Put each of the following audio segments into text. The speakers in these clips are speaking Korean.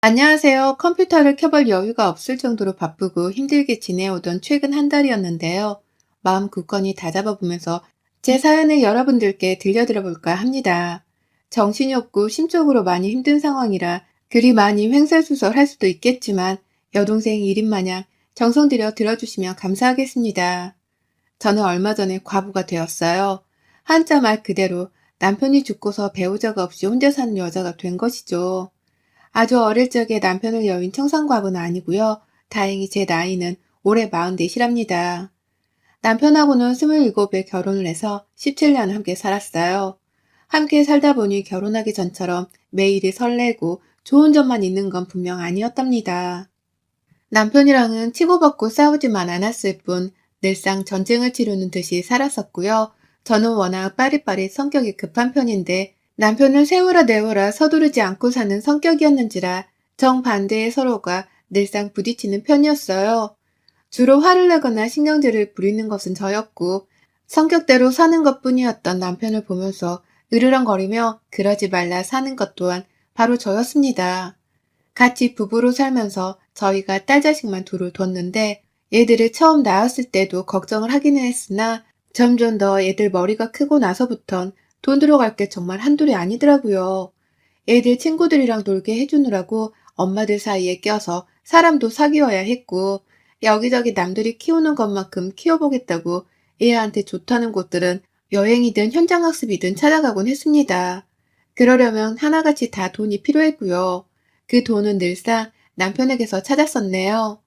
안녕하세요. 컴퓨터를 켜볼 여유가 없을 정도로 바쁘고 힘들게 지내오던 최근 한 달이었는데요. 마음 굳건히 다잡아보면서 제 사연을 여러분들께 들려드려 볼까 합니다. 정신이 없고 심적으로 많이 힘든 상황이라 그리 많이 횡설수설할 수도 있겠지만 여동생 일인 마냥 정성 들여 들어주시면 감사하겠습니다. 저는 얼마 전에 과부가 되었어요. 한자 말 그대로 남편이 죽고서 배우자가 없이 혼자 사는 여자가 된 것이죠. 아주 어릴 적에 남편을 여윈 청산과부는 아니고요. 다행히 제 나이는 올해 44이랍니다. 남편하고는 27에 결혼을 해서 17년 함께 살았어요. 함께 살다 보니 결혼하기 전처럼 매일이 설레고 좋은 점만 있는 건 분명 아니었답니다. 남편이랑은 치고받고 싸우지만 않았을 뿐 늘상 전쟁을 치르는 듯이 살았었고요. 저는 워낙 빠릿빠릿 성격이 급한 편인데 남편은 세우라 내워라 서두르지 않고 사는 성격이었는지라 정반대의 서로가 늘상 부딪히는 편이었어요. 주로 화를 내거나 신경질을 부리는 것은 저였고 성격대로 사는 것뿐이었던 남편을 보면서 으르렁거리며 그러지 말라 사는 것 또한 바로 저였습니다. 같이 부부로 살면서 저희가 딸 자식만 둘을 뒀는데 얘들을 처음 낳았을 때도 걱정을 하기는 했으나 점점 더 애들 머리가 크고 나서부턴 돈 들어갈 게 정말 한둘이 아니더라고요. 애들 친구들이랑 놀게 해주느라고 엄마들 사이에 껴서 사람도 사귀어야 했고 여기저기 남들이 키우는 것만큼 키워보겠다고 애한테 좋다는 곳들은 여행이든 현장학습이든 찾아가곤 했습니다. 그러려면 하나같이 다 돈이 필요했고요. 그 돈은 늘상 남편에게서 찾았었네요.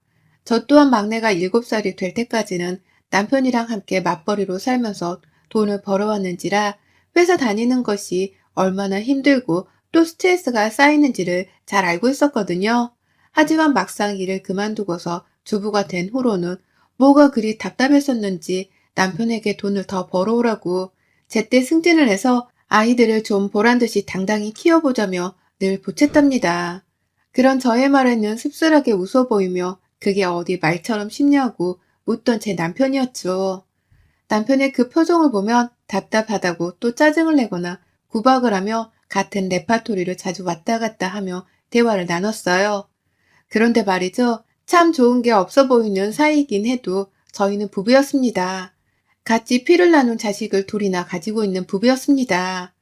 저 또한 막내가 7살이 될 때까지는 남편이랑 함께 맞벌이로 살면서 돈을 벌어왔는지라 회사 다니는 것이 얼마나 힘들고 또 스트레스가 쌓이는지를 잘 알고 있었거든요. 하지만 막상 일을 그만두고서 주부가 된 후로는 뭐가 그리 답답했었는지 남편에게 돈을 더 벌어오라고 제때 승진을 해서 아이들을 좀 보란듯이 당당히 키워보자며 늘 보챘답니다. 그런 저의 말에는 씁쓸하게 웃어 보이며 그게 어디 말처럼 쉽냐고 웃던 제 남편이었죠. 남편의 그 표정을 보면 답답하다고 또 짜증을 내거나 구박을 하며 같은 레파토리를 자주 왔다 갔다 하며 대화를 나눴어요. 그런데 말이죠. 참 좋은 게 없어 보이는 사이이긴 해도 저희는 부부였습니다. 같이 피를 나눈 자식을 둘이나 가지고 있는 부부였습니다.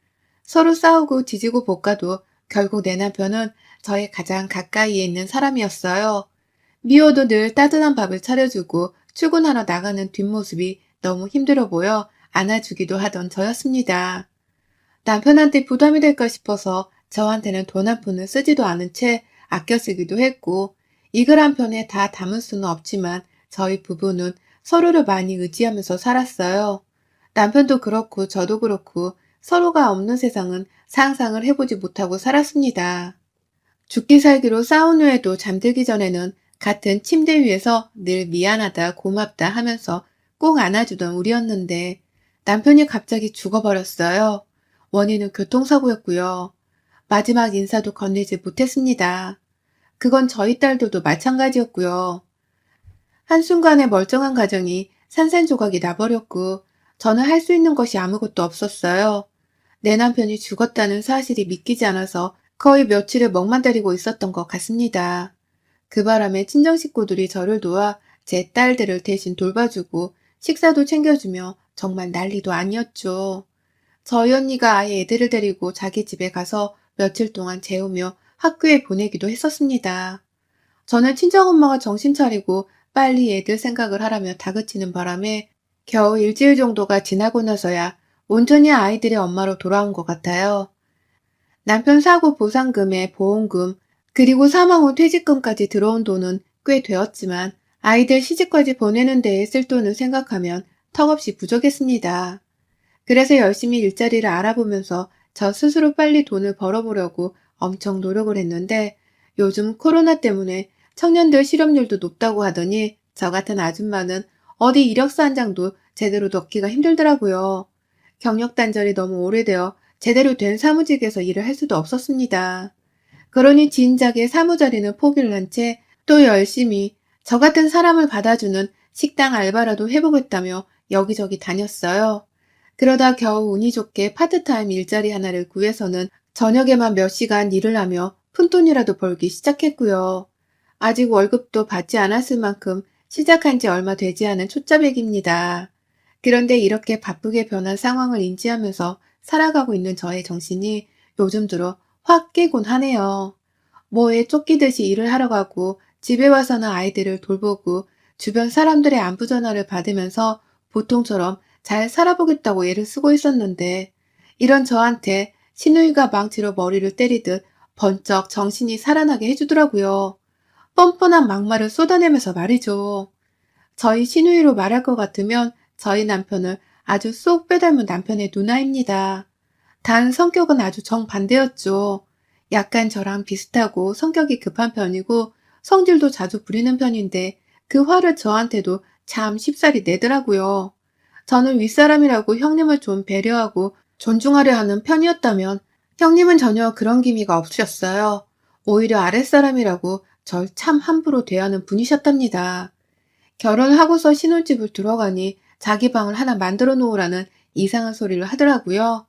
서로 싸우고 지지고 볶아도 결국 내 남편은 저의 가장 가까이에 있는 사람이었어요. 미워도 늘 따뜻한 밥을 차려주고 출근하러 나가는 뒷모습이 너무 힘들어 보여 안아주기도 하던 저였습니다. 남편한테 부담이 될까 싶어서 저한테는 돈 한 푼을 쓰지도 않은 채 아껴 쓰기도 했고 이 글 한 편에 다 담을 수는 없지만 저희 부부는 서로를 많이 의지하면서 살았어요. 남편도 그렇고 저도 그렇고 서로가 없는 세상은 상상을 해보지 못하고 살았습니다. 죽기 살기로 싸운 후에도 잠들기 전에는 같은 침대 위에서 늘 미안하다 고맙다 하면서 꼭 안아주던 우리였는데 남편이 갑자기 죽어버렸어요. 원인은 교통사고였고요. 마지막 인사도 건네지 못했습니다. 그건 저희 딸들도 마찬가지였고요. 한순간에 멀쩡한 가정이 산산조각이 나버렸고 저는 할 수 있는 것이 아무것도 없었어요. 내 남편이 죽었다는 사실이 믿기지 않아서 거의 며칠을 멍만 때리고 있었던 것 같습니다. 그 바람에 친정 식구들이 저를 도와 제 딸들을 대신 돌봐주고 식사도 챙겨주며 정말 난리도 아니었죠. 저희 언니가 아예 애들을 데리고 자기 집에 가서 며칠 동안 재우며 학교에 보내기도 했었습니다. 저는 친정엄마가 정신 차리고 빨리 애들 생각을 하라며 다그치는 바람에 겨우 일주일 정도가 지나고 나서야 온전히 아이들의 엄마로 돌아온 것 같아요. 남편 사고 보상금에 보험금, 그리고 사망 후 퇴직금까지 들어온 돈은 꽤 되었지만 아이들 시집까지 보내는 데에 쓸 돈을 생각하면 턱없이 부족했습니다. 그래서 열심히 일자리를 알아보면서 저 스스로 빨리 돈을 벌어보려고 엄청 노력을 했는데 요즘 코로나 때문에 청년들 실업률도 높다고 하더니 저 같은 아줌마는 어디 이력서 한 장도 제대로 넣기가 힘들더라고요. 경력 단절이 너무 오래되어 제대로 된 사무직에서 일을 할 수도 없었습니다. 그러니 진작에 사무자리는 포기를 한 채 또 열심히 저 같은 사람을 받아주는 식당 알바라도 해보겠다며 여기저기 다녔어요. 그러다 겨우 운이 좋게 파트타임 일자리 하나를 구해서는 저녁에만 몇 시간 일을 하며 푼돈이라도 벌기 시작했고요. 아직 월급도 받지 않았을 만큼 시작한 지 얼마 되지 않은 초짜백입니다. 그런데 이렇게 바쁘게 변한 상황을 인지하면서 살아가고 있는 저의 정신이 요즘 들어 확 깨곤 하네요. 뭐에 쫓기듯이 일을 하러 가고 집에 와서는 아이들을 돌보고 주변 사람들의 안부 전화를 받으면서 보통처럼 잘 살아보겠다고 애를 쓰고 있었는데 이런 저한테 시누이가 망치로 머리를 때리듯 번쩍 정신이 살아나게 해주더라고요. 뻔뻔한 막말을 쏟아내면서 말이죠. 저희 시누이로 말할 것 같으면 저희 남편은 아주 쏙 빼닮은 남편의 누나입니다. 단 성격은 아주 정반대였죠. 약간 저랑 비슷하고 성격이 급한 편이고 성질도 자주 부리는 편인데 그 화를 저한테도 참 쉽사리 내더라고요. 저는 윗사람이라고 형님을 좀 배려하고 존중하려 하는 편이었다면 형님은 전혀 그런 기미가 없으셨어요. 오히려 아랫사람이라고 절 참 함부로 대하는 분이셨답니다. 결혼하고서 신혼집을 들어가니 자기 방을 하나 만들어 놓으라는 이상한 소리를 하더라고요.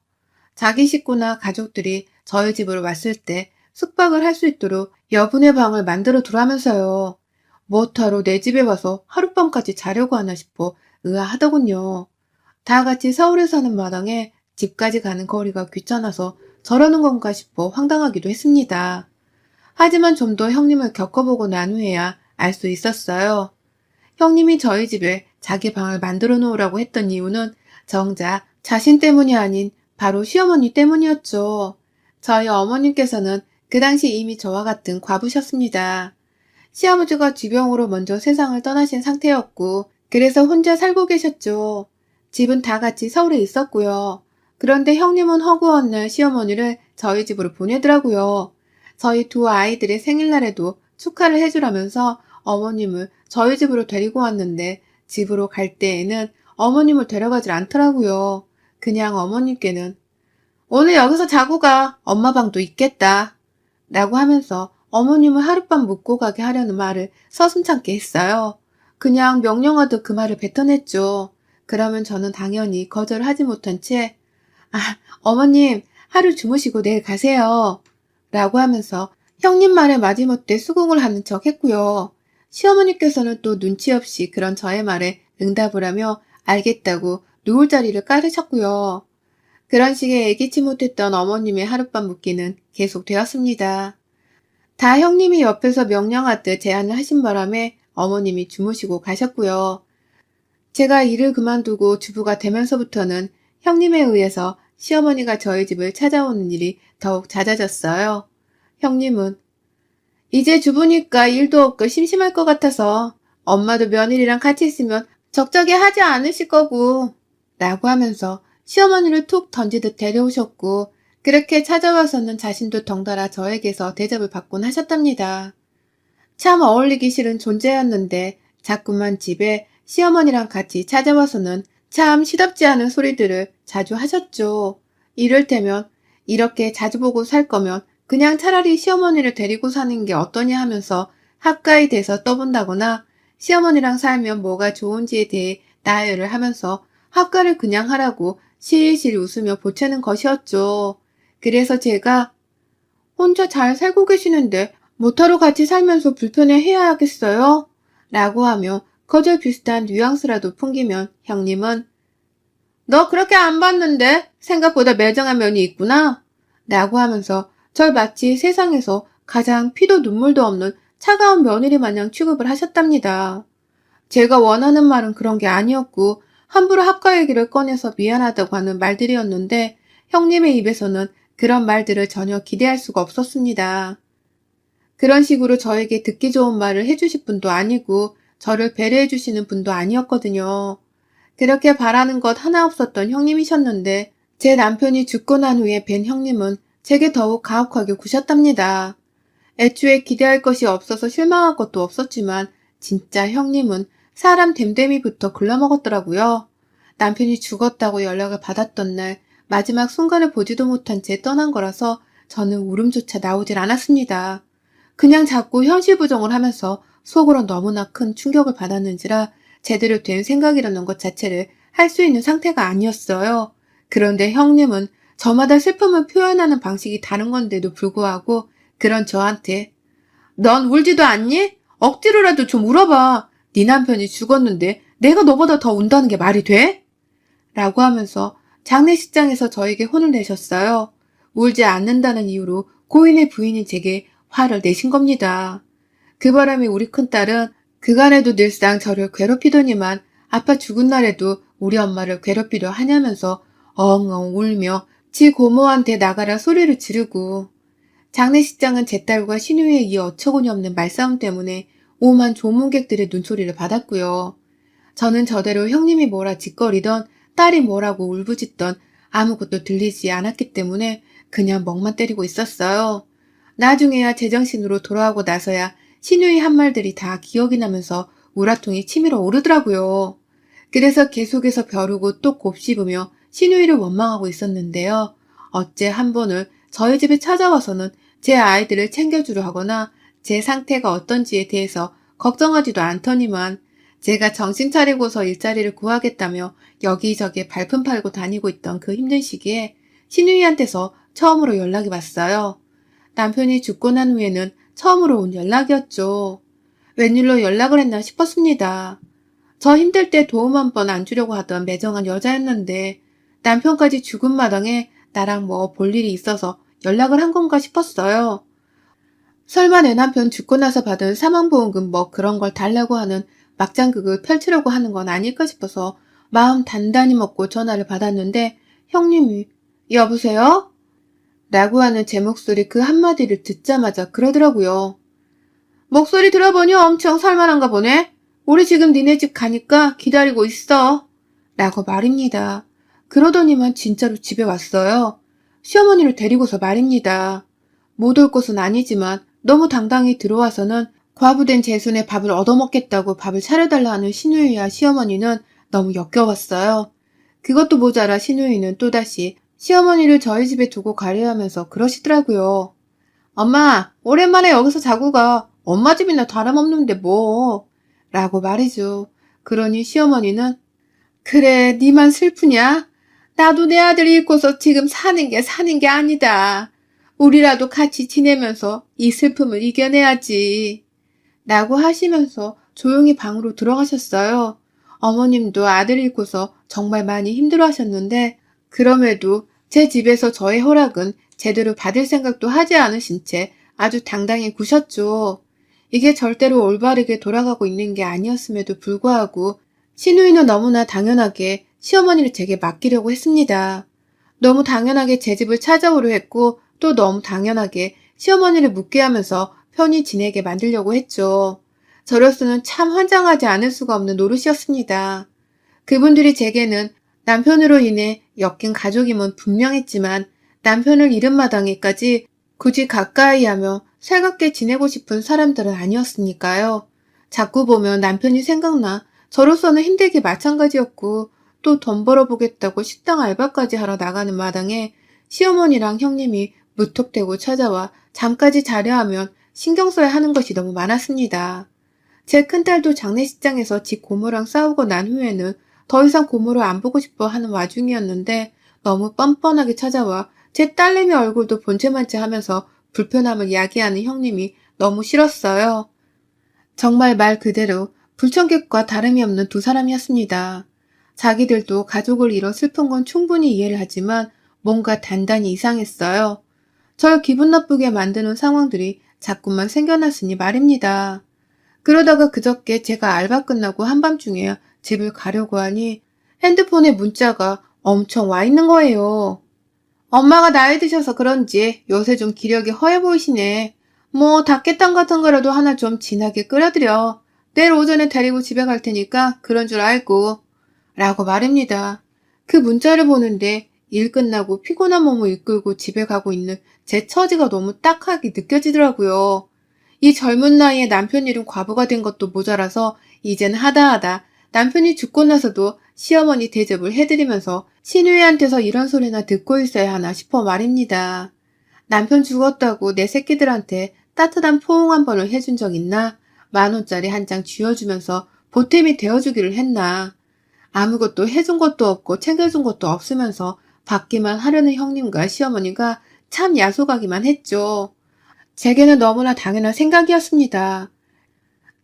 자기 식구나 가족들이 저희 집으로 왔을 때 숙박을 할 수 있도록 여분의 방을 만들어 두라면서요. 뭐하러 내 집에 와서 하룻밤까지 자려고 하나 싶어 의아하더군요. 다 같이 서울에 사는 마당에 집까지 가는 거리가 귀찮아서 저러는 건가 싶어 황당하기도 했습니다. 하지만 좀 더 형님을 겪어보고 난 후에야 알 수 있었어요. 형님이 저희 집에 자기 방을 만들어 놓으라고 했던 이유는 정작 자신 때문이 아닌 바로 시어머니 때문이었죠. 저희 어머님께서는 그 당시 이미 저와 같은 과부셨습니다. 시아버지가 쥐병으로 먼저 세상을 떠나신 상태였고, 그래서 혼자 살고 계셨죠. 집은 다 같이 서울에 있었고요. 그런데 형님은 허구한 날 시어머니를 저희 집으로 보내더라고요. 저희 두 아이들의 생일날에도 축하를 해주라면서 어머님을 저희 집으로 데리고 왔는데 집으로 갈 때에는 어머님을 데려가질 않더라고요. 그냥 어머님께는 오늘 여기서 자고 가. 엄마 방도 있겠다. 라고 하면서 어머님을 하룻밤 묵고 가게 하려는 말을 서슴찮게 했어요. 그냥 명령하듯 그 말을 뱉어냈죠. 그러면 저는 당연히 거절하지 못한 채 아, 어머님 하루 주무시고 내일 가세요. 라고 하면서 형님 말에 마지못해 수긍을 하는 척 했고요. 시어머니께서는 또 눈치 없이 그런 저의 말에 응답을 하며 알겠다고 누울 자리를 깔으셨고요. 그런 식의 예기치 못했던 어머님의 하룻밤 묵기는 계속되었습니다. 다 형님이 옆에서 명령하듯 제안을 하신 바람에 어머님이 주무시고 가셨고요. 제가 일을 그만두고 주부가 되면서부터는 형님에 의해서 시어머니가 저희 집을 찾아오는 일이 더욱 잦아졌어요. 형님은 이제 주부니까 일도 없고 심심할 것 같아서 엄마도 며느리랑 같이 있으면 적적해 하지 않으실 거고 라고 하면서 시어머니를 툭 던지듯 데려오셨고 그렇게 찾아와서는 자신도 덩달아 저에게서 대접을 받곤 하셨답니다. 참 어울리기 싫은 존재였는데 자꾸만 집에 시어머니랑 같이 찾아와서는 참 시답지 않은 소리들을 자주 하셨죠. 이를테면 이렇게 자주 보고 살 거면 그냥 차라리 시어머니를 데리고 사는 게 어떠냐 하면서 가까이 대서 떠본다거나 시어머니랑 살면 뭐가 좋은지에 대해 나열을 하면서 학가를 그냥 하라고 실실 웃으며 보채는 것이었죠. 그래서 제가 혼자 잘 살고 계시는데 뭐하러 같이 살면서 불편해해야 하겠어요? 라고 하며 거절 비슷한 뉘앙스라도 풍기면 형님은 너 그렇게 안 봤는데 생각보다 매정한 면이 있구나 라고 하면서 절 마치 세상에서 가장 피도 눈물도 없는 차가운 며느리 마냥 취급을 하셨답니다. 제가 원하는 말은 그런 게 아니었고 함부로 학과 얘기를 꺼내서 미안하다고 하는 말들이었는데 형님의 입에서는 그런 말들을 전혀 기대할 수가 없었습니다. 그런 식으로 저에게 듣기 좋은 말을 해주실 분도 아니고 저를 배려해 주시는 분도 아니었거든요. 그렇게 바라는 것 하나 없었던 형님이셨는데 제 남편이 죽고 난 후에 뵌 형님은 제게 더욱 가혹하게 구셨답니다. 애초에 기대할 것이 없어서 실망할 것도 없었지만 진짜 형님은 사람 됨됨이부터 글러먹었더라고요. 남편이 죽었다고 연락을 받았던 날 마지막 순간을 보지도 못한 채 떠난 거라서 저는 울음조차 나오질 않았습니다. 그냥 자꾸 현실 부정을 하면서 속으로 너무나 큰 충격을 받았는지라 제대로 된 생각이라는 것 자체를 할 수 있는 상태가 아니었어요. 그런데 형님은 저마다 슬픔을 표현하는 방식이 다른 건데도 불구하고 그런 저한테 넌 울지도 않니? 억지로라도 좀 울어봐. 네 남편이 죽었는데 내가 너보다 더 운다는 게 말이 돼? 라고 하면서 장례식장에서 저에게 혼을 내셨어요. 울지 않는다는 이유로 고인의 부인이 제게 화를 내신 겁니다. 그 바람에 우리 큰딸은 그간에도 늘상 저를 괴롭히더니만 아빠 죽은 날에도 우리 엄마를 괴롭히려 하냐면서 엉엉 울며 지 고모한테 나가라 소리를 지르고 장례식장은 제 딸과 신우이의 이 어처구니 없는 말싸움 때문에 오만 조문객들의 눈초리를 받았고요. 저는 저대로 형님이 뭐라 짓거리던 딸이 뭐라고 울부짖던 아무것도 들리지 않았기 때문에 그냥 멍만 때리고 있었어요. 나중에야 제정신으로 돌아오고 나서야 신우이 한 말들이 다 기억이 나면서 우라통이 치밀어 오르더라고요. 그래서 계속해서 벼르고 또 곱씹으며 신우이를 원망하고 있었는데요. 어째 한 번을 저희 집에 찾아와서는 제 아이들을 챙겨주려 하거나 제 상태가 어떤지에 대해서 걱정하지도 않더니만 제가 정신 차리고서 일자리를 구하겠다며 여기저기 발품 팔고 다니고 있던 그 힘든 시기에 신우이한테서 처음으로 연락이 왔어요. 남편이 죽고 난 후에는 처음으로 온 연락이었죠. 웬일로 연락을 했나 싶었습니다. 저 힘들 때 도움 한 번 안 주려고 하던 매정한 여자였는데 남편까지 죽은 마당에 나랑 뭐 볼 일이 있어서 연락을 한 건가 싶었어요. 설마 내 남편 죽고 나서 받은 사망보험금 뭐 그런 걸 달라고 하는 막장극을 펼치려고 하는 건 아닐까 싶어서 마음 단단히 먹고 전화를 받았는데 형님이 여보세요? 라고 하는 제 목소리 그 한마디를 듣자마자 그러더라고요. 목소리 들어보니 엄청 살만한가 보네. 우리 지금 니네 집 가니까 기다리고 있어. 라고 말입니다. 그러더니만 진짜로 집에 왔어요. 시어머니를 데리고서 말입니다. 못 올 것은 아니지만 너무 당당히 들어와서는 과부된 제 손에 밥을 얻어먹겠다고 밥을 차려달라 하는 신우이와 시어머니는 너무 역겨웠어요. 그것도 모자라 신우이는 또다시 시어머니를 저희 집에 두고 가려 하면서 그러시더라고요. 엄마, 오랜만에 여기서 자고 가. 엄마 집이나 다름없는데 뭐. 라고 말이죠. 그러니 시어머니는 그래, 니만 슬프냐? 나도 내 아들 잃고서 지금 사는 게 아니다. 우리라도 같이 지내면서 이 슬픔을 이겨내야지. 라고 하시면서 조용히 방으로 들어가셨어요. 어머님도 아들 잃고서 정말 많이 힘들어 하셨는데, 그럼에도 제 집에서 저의 허락은 제대로 받을 생각도 하지 않으신 채 아주 당당히 구셨죠. 이게 절대로 올바르게 돌아가고 있는 게 아니었음에도 불구하고 신우이는 너무나 당연하게 시어머니를 제게 맡기려고 했습니다. 너무 당연하게 제 집을 찾아오려 했고 또 너무 당연하게 시어머니를 묻게 하면서 편히 지내게 만들려고 했죠. 저로서는 참 환장하지 않을 수가 없는 노릇이었습니다. 그분들이 제게는 남편으로 인해 엮인 가족임은 분명했지만 남편을 잃은 마당에까지 굳이 가까이 하며 살갑게 지내고 싶은 사람들은 아니었으니까요. 자꾸 보면 남편이 생각나 저로서는 힘들게 마찬가지였고 또 돈 벌어보겠다고 식당 알바까지 하러 나가는 마당에 시어머니랑 형님이 무턱대고 찾아와 잠까지 자려 하면 신경 써야 하는 것이 너무 많았습니다. 제 큰딸도 장례식장에서 지 고모랑 싸우고 난 후에는 더 이상 고모를 안 보고 싶어 하는 와중이었는데 너무 뻔뻔하게 찾아와 제 딸내미 얼굴도 본체만체 하면서 불편함을 야기하는 형님이 너무 싫었어요. 정말 말 그대로 불청객과 다름이 없는 두 사람이었습니다. 자기들도 가족을 잃어 슬픈 건 충분히 이해를 하지만 뭔가 단단히 이상했어요. 절 기분 나쁘게 만드는 상황들이 자꾸만 생겨났으니 말입니다. 그러다가 그저께 제가 알바 끝나고 한밤중에 집을 가려고 하니 핸드폰에 문자가 엄청 와 있는 거예요. 엄마가 나이 드셔서 그런지 요새 좀 기력이 허해 보이시네. 뭐 닭게탕 같은 거라도 하나 좀 진하게 끓여드려. 내일 오전에 데리고 집에 갈 테니까 그런 줄 알고. 라고 말입니다. 그 문자를 보는데 일 끝나고 피곤한 몸을 이끌고 집에 가고 있는 제 처지가 너무 딱하게 느껴지더라고요. 이 젊은 나이에 남편 잃은 과부가 된 것도 모자라서 이젠 하다하다 남편이 죽고 나서도 시어머니 대접을 해드리면서 신우이한테서 이런 소리나 듣고 있어야 하나 싶어 말입니다. 남편 죽었다고 내 새끼들한테 따뜻한 포옹 한 번을 해준 적 있나? 10,000원짜리 한 장 쥐어주면서 보탬이 되어주기를 했나? 아무것도 해준 것도 없고 챙겨준 것도 없으면서 받기만 하려는 형님과 시어머니가 참 야속하기만 했죠. 제게는 너무나 당연한 생각이었습니다.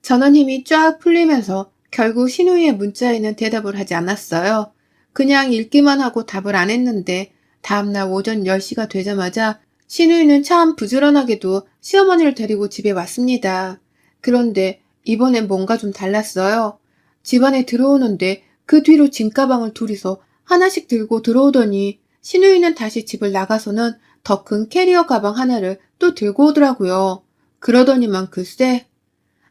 저는 힘이 쫙 풀리면서 결국 신우이의 문자에는 대답을 하지 않았어요. 그냥 읽기만 하고 답을 안 했는데 다음날 오전 10시가 되자마자 신우이는 참 부지런하게도 시어머니를 데리고 집에 왔습니다. 그런데 이번엔 뭔가 좀 달랐어요. 집안에 들어오는데 그 뒤로 짐가방을 둘이서 하나씩 들고 들어오더니 신우이는 다시 집을 나가서는 더 큰 캐리어 가방 하나를 또 들고 오더라고요. 그러더니만 글쎄,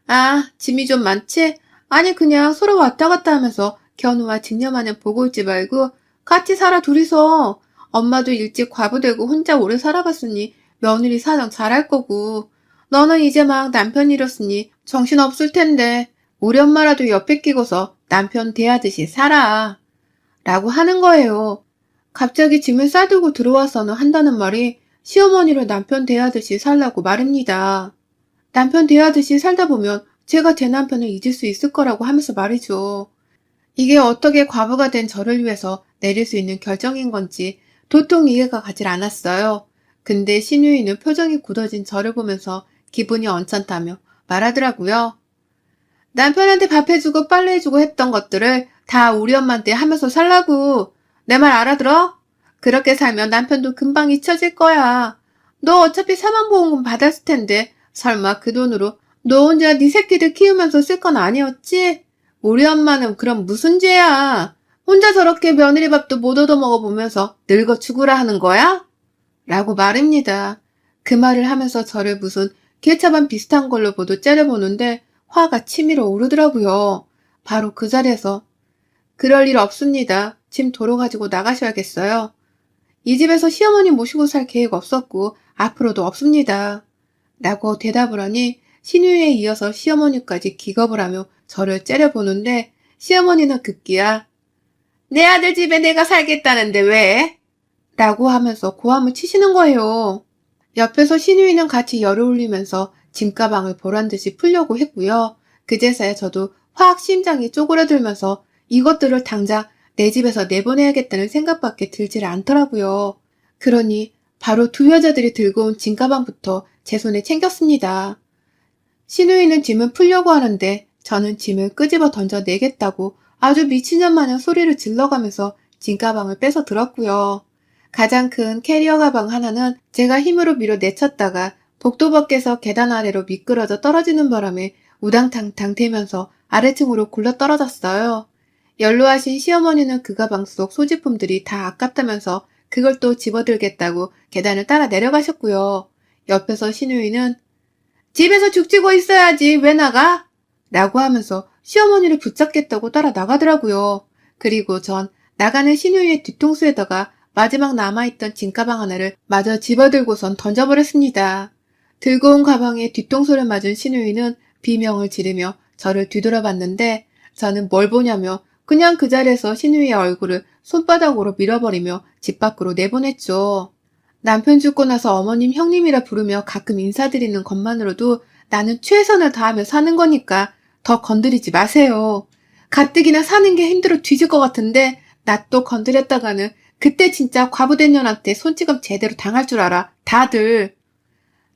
아, 짐이 좀 많지? 아니, 그냥 서로 왔다 갔다 하면서 견우와 직녀만은 보고 있지 말고 같이 살아 둘이서. 엄마도 일찍 과부되고 혼자 오래 살아봤으니 며느리 사정 잘할 거고. 너는 이제 막 남편 잃었으니 정신없을 텐데 우리 엄마라도 옆에 끼고서 남편 대하듯이 살아. 라고 하는 거예요. 갑자기 짐을 싸들고 들어와서는 한다는 말이 시어머니를 남편 대하듯이 살라고 말입니다. 남편 대하듯이 살다 보면 제가 제 남편을 잊을 수 있을 거라고 하면서 말이죠. 이게 어떻게 과부가 된 저를 위해서 내릴 수 있는 결정인 건지 도통 이해가 가질 않았어요. 근데 신유이는 표정이 굳어진 저를 보면서 기분이 언짢다며 말하더라고요. 남편한테 밥 해주고 빨래 해주고 했던 것들을 다 우리 엄마한테 하면서 살라고. 내 말 알아들어? 그렇게 살면 남편도 금방 잊혀질 거야. 너 어차피 사망보험금 받았을 텐데 설마 그 돈으로 너 혼자 네 새끼들 키우면서 쓸 건 아니었지? 우리 엄마는 그럼 무슨 죄야? 혼자 저렇게 며느리 밥도 못 얻어먹어 보면서 늙어 죽으라 하는 거야? 라고 말입니다. 그 말을 하면서 저를 무슨 개차반 비슷한 걸로 보도 째려보는데 화가 치밀어 오르더라고요. 바로 그 자리에서 그럴 일 없습니다. 짐 도로 가지고 나가셔야겠어요. 이 집에서 시어머니 모시고 살 계획 없었고 앞으로도 없습니다. 라고 대답을 하니 신우이에 이어서 시어머니까지 기겁을 하며 저를 째려보는데 시어머니는 급기야 내 아들 집에 내가 살겠다는데 왜? 라고 하면서 고함을 치시는 거예요. 옆에서 신우이는 같이 열을 올리면서 짐가방을 보란듯이 풀려고 했고요. 그제서야 저도 확 심장이 쪼그라들면서 이것들을 당장 내 집에서 내보내야겠다는 생각밖에 들질 않더라고요. 그러니 바로 두 여자들이 들고 온 짐가방부터 제 손에 챙겼습니다. 신우이는 짐을 풀려고 하는데 저는 짐을 끄집어 던져 내겠다고 아주 미친년 마냥 소리를 질러가면서 짐가방을 뺏어 들었고요. 가장 큰 캐리어 가방 하나는 제가 힘으로 밀어 내쳤다가 복도 밖에서 계단 아래로 미끄러져 떨어지는 바람에 우당탕탕 대면서 아래층으로 굴러 떨어졌어요. 연로하신 시어머니는 그 가방 속 소지품들이 다 아깝다면서 그걸 또 집어들겠다고 계단을 따라 내려가셨고요. 옆에서 신우이는 집에서 죽지고 있어야지 왜 나가? 라고 하면서 시어머니를 붙잡겠다고 따라 나가더라고요. 그리고 전 나가는 신우이의 뒤통수에다가 마지막 남아있던 짐가방 하나를 마저 집어들고선 던져버렸습니다. 들고 온 가방에 뒤통수를 맞은 신우이는 비명을 지르며 저를 뒤돌아봤는데 저는 뭘 보냐며 그냥 그 자리에서 신우이의 얼굴을 손바닥으로 밀어버리며 집 밖으로 내보냈죠. 남편 죽고 나서 어머님 형님이라 부르며 가끔 인사드리는 것만으로도 나는 최선을 다하며 사는 거니까 더 건드리지 마세요. 가뜩이나 사는 게 힘들어 뒤질 것 같은데 나 또 건드렸다가는 그때 진짜 과부된 년한테 손찌검 제대로 당할 줄 알아. 다들.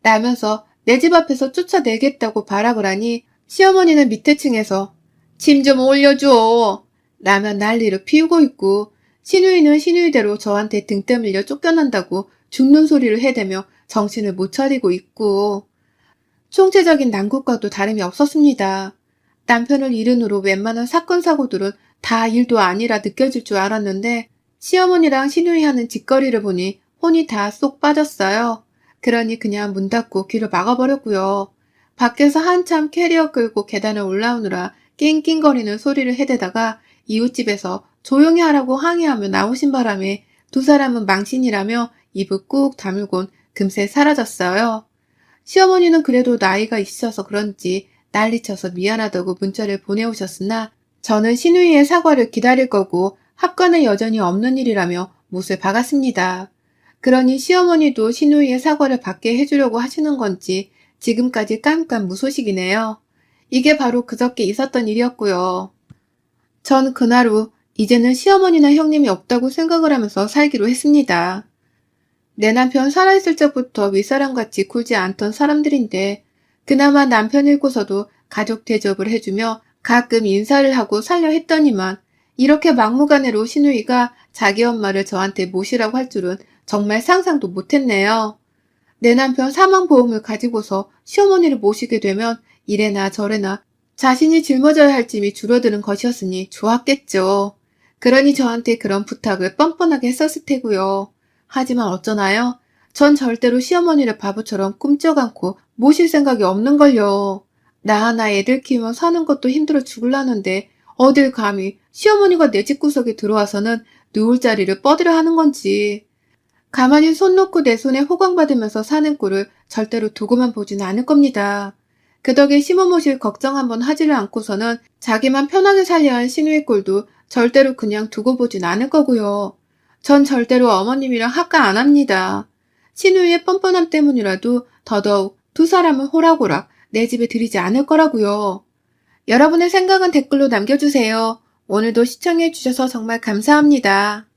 라면서 내 집 앞에서 쫓아내겠다고 발악을 하니 시어머니는 밑에 층에서 짐 좀 올려줘. 라며 난리를 피우고 있고 신우이는 신우이대로 저한테 등 떠밀려 쫓겨난다고 죽는 소리를 해대며 정신을 못 차리고 있고 총체적인 난국과도 다름이 없었습니다. 남편을 잃은 후로 웬만한 사건 사고들은 다 일도 아니라 느껴질 줄 알았는데 시어머니랑 신우이 하는 짓거리를 보니 혼이 다 쏙 빠졌어요. 그러니 그냥 문 닫고 귀를 막아버렸고요. 밖에서 한참 캐리어 끌고 계단을 올라오느라 낑낑거리는 소리를 해대다가 이웃집에서 조용히 하라고 항의하며 나오신 바람에 두 사람은 망신이라며 입을 꾹 다물곤 금세 사라졌어요. 시어머니는 그래도 나이가 있으셔서 그런지 난리쳐서 미안하다고 문자를 보내오셨으나 저는 신우이의 사과를 기다릴 거고 합관은 여전히 없는 일이라며 못을 박았습니다. 그러니 시어머니도 신우이의 사과를 받게 해주려고 하시는 건지 지금까지 깜깜 무소식이네요. 이게 바로 그저께 있었던 일이었고요. 전 그날 후 이제는 시어머니나 형님이 없다고 생각을 하면서 살기로 했습니다. 내 남편 살아있을 적부터 윗사람같이 굴지 않던 사람들인데 그나마 남편 잃고서도 가족 대접을 해주며 가끔 인사를 하고 살려 했더니만 이렇게 막무가내로 시누이가 자기 엄마를 저한테 모시라고 할 줄은 정말 상상도 못했네요. 내 남편 사망보험을 가지고서 시어머니를 모시게 되면 이래나 저래나 자신이 짊어져야 할 짐이 줄어드는 것이었으니 좋았겠죠. 그러니 저한테 그런 부탁을 뻔뻔하게 했었을 테고요. 하지만 어쩌나요? 전 절대로 시어머니를 바보처럼 꿈쩍 않고 모실 생각이 없는걸요. 나 하나 애들 키우며 사는 것도 힘들어 죽을라는데 어딜 감히 시어머니가 내 집구석에 들어와서는 누울 자리를 뻗으려 하는 건지. 가만히 손 놓고 내 손에 호강받으면서 사는 꼴을 절대로 두고만 보진 않을 겁니다. 그 덕에 심어모실 걱정 한번 하지를 않고서는 자기만 편하게 살려 한 시누이 꼴도 절대로 그냥 두고 보진 않을 거고요. 전 절대로 어머님이랑 합가 안 합니다. 시누이의 뻔뻔함 때문이라도 더더욱 두 사람을 호락호락 내 집에 들이지 않을 거라고요. 여러분의 생각은 댓글로 남겨주세요. 오늘도 시청해주셔서 정말 감사합니다.